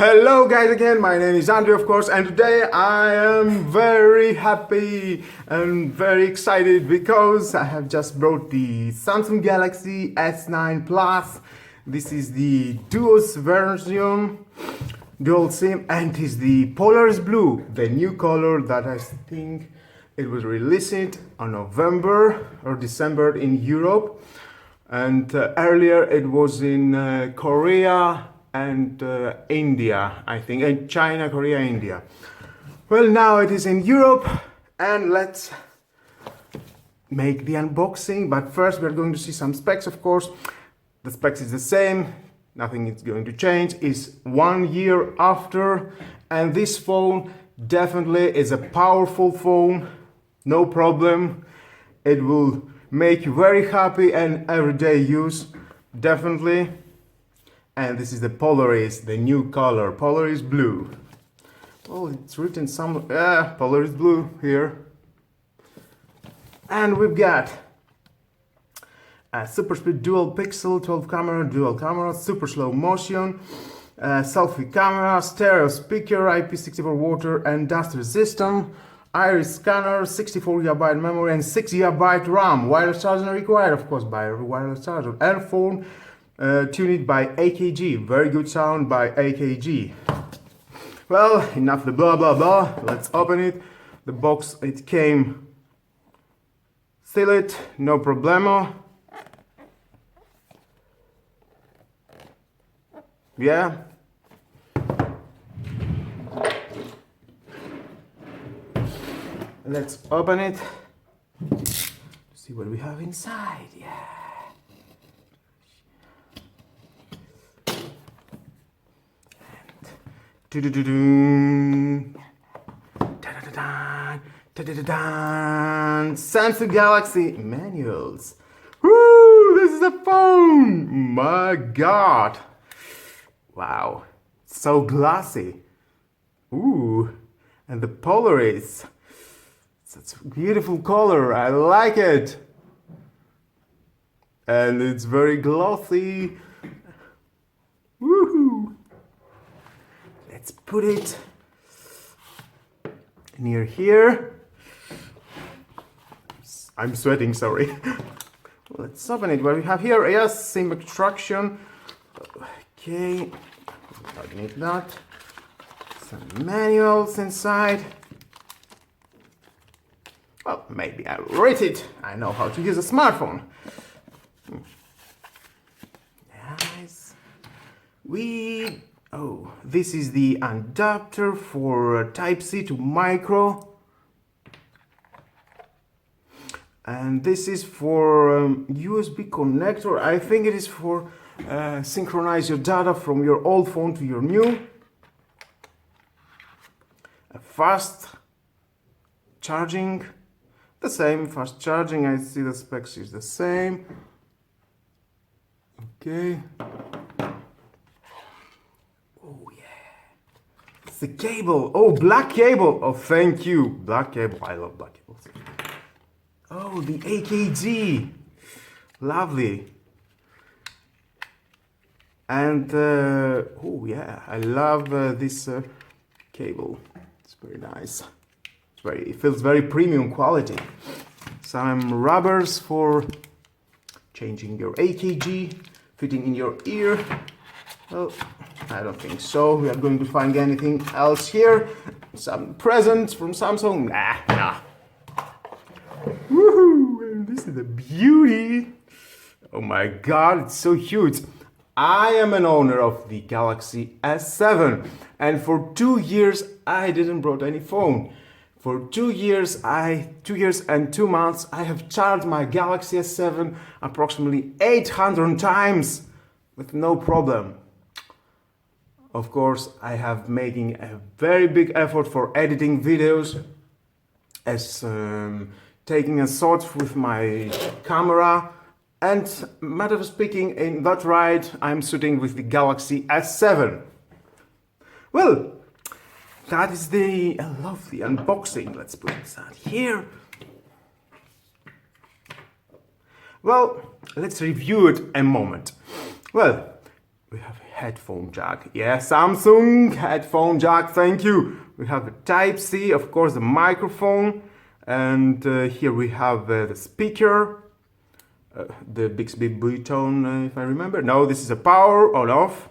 Hello guys again, my name is Andrew of course, and today I am very happy and very excited because I have just brought the Samsung Galaxy S9 Plus. This is the Duos version, dual SIM, and it is the Polaris Blue, the new color that I think it was released on November or December in Europe, and earlier it was in Korea and India, I think, and China, Korea, India. Well, now it is in Europe, and let's make the unboxing. But first, we're going to see some specs, of course. The specs is the same, nothing is going to change. It's 1 year after, and this phone definitely is a powerful phone, no problem. It will make you very happy and everyday use, definitely. And this is the Polaris, the new color, Polaris Blue. Oh, it's written some, Polaris Blue here. And we've got a super speed dual pixel, 12 camera, dual camera, super slow motion, selfie camera, stereo speaker, IP64 water and dust resistant, iris scanner, 64GB memory and 6GB RAM. Wireless charging required, of course, by wireless charger. And phone tuned by AKG, very good sound by AKG. Well, enough the blah blah blah, let's open it. The box, it came sealed, no problemo. Yeah. Let's open it to see what we have inside. Yeah. Samsung Galaxy manuals. Woo! This is a phone! My God! Wow, so glassy. Ooh, and the Polaris. Such a beautiful color. I like it. And it's very glossy. Woohoo! Let's put it near here. I'm sweating, sorry. Let's open it. What we have here, yes, SIM extraction. Okay, don't need that. Some manuals inside. Well, maybe I'll read it. I know how to use a smartphone. Nice. Oh, this is the adapter for Type-C to micro. And this is for USB connector. I think it is for synchronize your data from your old phone to your new. A fast charging. The same, fast charging. I see the specs is the same. Okay. Oh yeah. It's the cable. Oh, black cable. Oh, thank you. Black cable. I love black cables. Oh, the AKG. Lovely. And oh yeah, I love this cable. It's very nice. It feels very premium quality. Some rubbers for changing your AKG, fitting in your ear. Well, I don't think so. We are going to find anything else here. Some presents from Samsung. Nah. Woohoo! This is a beauty. Oh my God, it's so huge. I am an owner of the Galaxy S7, and for 2 years I didn't brought any phone. For 2 years, 2 years and 2 months, I have charged my Galaxy S7 approximately 800 times with no problem. Of course, I have making a very big effort for editing videos, as taking a shot with my camera. And matter of speaking, in that ride, I'm shooting with the Galaxy S7. Well, that is the lovely unboxing. Let's put that here. Well, let's review it a moment. Well, we have headphone jack. Yeah, Samsung headphone jack, thank you. We have a Type-C, of course, the microphone, and here we have the speaker, the Bixby button, if I remember. No, this is a power on off.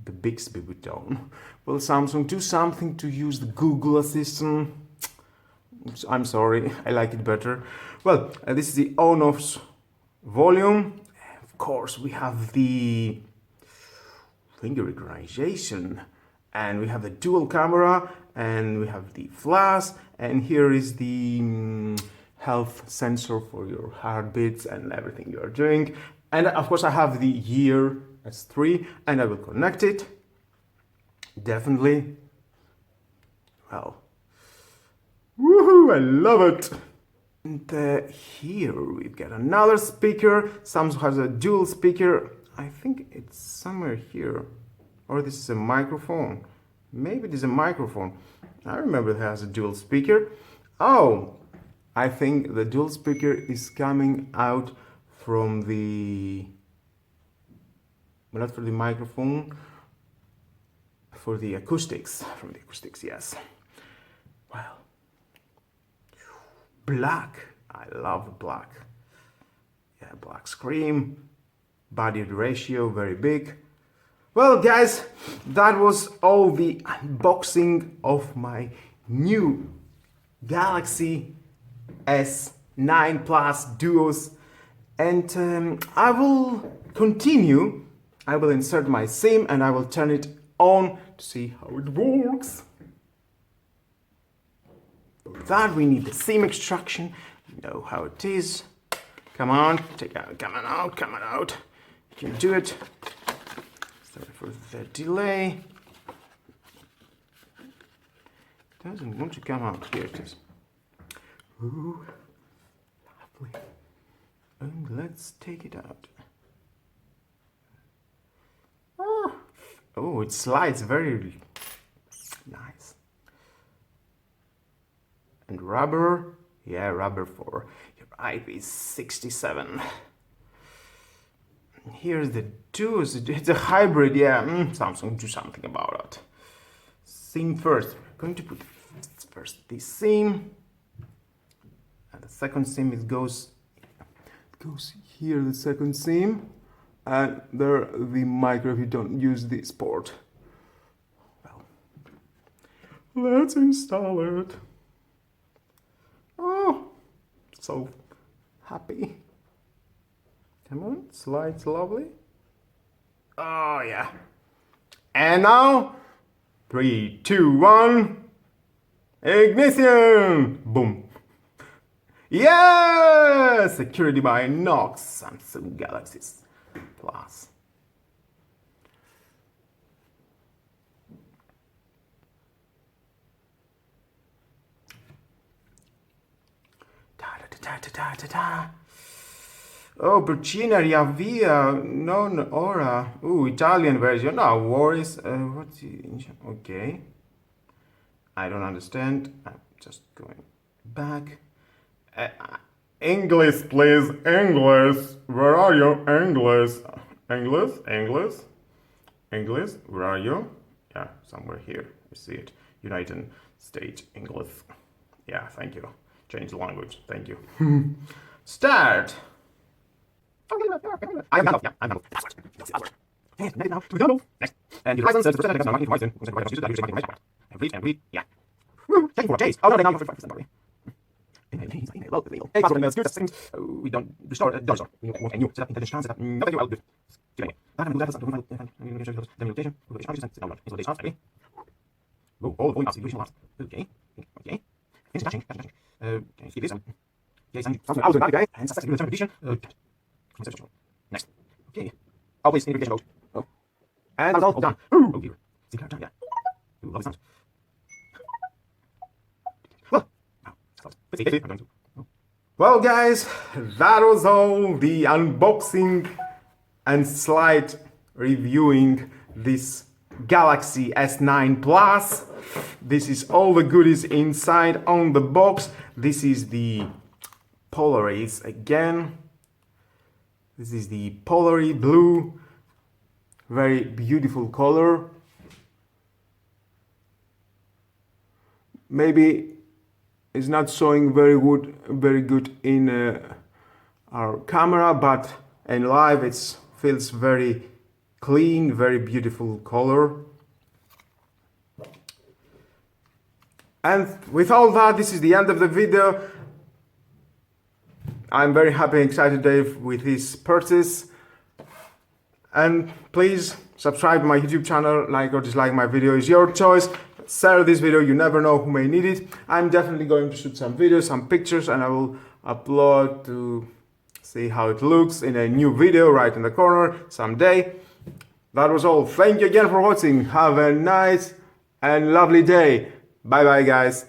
The Bixby button. Will Samsung do something to use the Google Assistant? I'm sorry, I like it better. Well, this is the on-off volume. Of course, we have the finger recognition, and we have the dual camera, and we have the flash, and here is the health sensor for your heartbeats and everything you are doing. And of course, I have the Gear S3, and I will connect it. Definitely. Well, woohoo! I love it. And here we've got another speaker. Samsung has a dual speaker. I think it's somewhere here. Or this is a microphone. Maybe this is a microphone. I remember it has a dual speaker. Oh, I think the dual speaker is coming out from the... Well, not for the microphone, for the acoustics. From the acoustics, yes. Well. Black. I love black. Yeah, black screen. Body ratio, very big. Well, guys, that was all the unboxing of my new Galaxy S9 Plus Duos. And I will continue. I will insert my SIM and I will turn it on to see how it works. For that we need the SIM extraction. You know how it is. Come on, take out, come on out, come on out. You can do it. Sorry for the delay. Doesn't want to come out. Here it is. Ooh, lovely. And let's take it out. Oh, it slides very nice. And rubber, yeah, rubber for your IP67. Here's the Duos. It's a hybrid, yeah. Samsung, do something about it. SIM first. We're going to put first the SIM, and the second SIM goes here. The second SIM, and there the micro if you don't use this port. Well, let's install it. Oh, so happy. Come on, slides lovely. Oh yeah. And now, 3, 2, 1, ignition! Boom. Yeah! Security by Knox, Samsung Galaxy Plus. Oh, Burcina Via non ora. Italian version. No worries. What's the okay? I don't understand. I'm just going back. English, please. English. Where are you? English. English. English. English. Where are you? Yeah, somewhere here. You see it. United States English. Yeah, thank you. Change the language. Thank you. Start. I am done. Yeah, I'm done. Password. You don't see password. Okay, now. To be done. Next. And the license says the percentage of information. And read. Yeah. Thank you for a taste. Oh no, they now have 5% already. Hey, password and security settings. We don't restore. Don't restore. We want a new setup. Intelligence scan setup. No, thank you. I'll do. Oh, all volume apps. Okay. Finish touching. Can you see this? Okay, thank you. I'll do that, and successfully return edition. Next. Okay. Always in verification mode. Oh. And that's all done. Oh dear. See card done, yeah. Lovely sound. Well, guys, that was all the unboxing and slight reviewing this Galaxy S9 Plus. This is all the goodies inside on the box. This is the Polaris again. This is the Polaris blue very beautiful color. Maybe it's not showing very good in our camera, but in live it feels very clean, very beautiful color. And with all that, this is the end of the video. I'm very happy and excited today with this purchase. And please subscribe to my YouTube channel, like or dislike my video is your choice. Share this video, you never know who may need it. I'm definitely going to shoot some videos, some pictures, and I will upload to see how it looks in a new video right in the corner someday. That was all. Thank you again for watching. Have a nice and lovely day. Bye bye guys.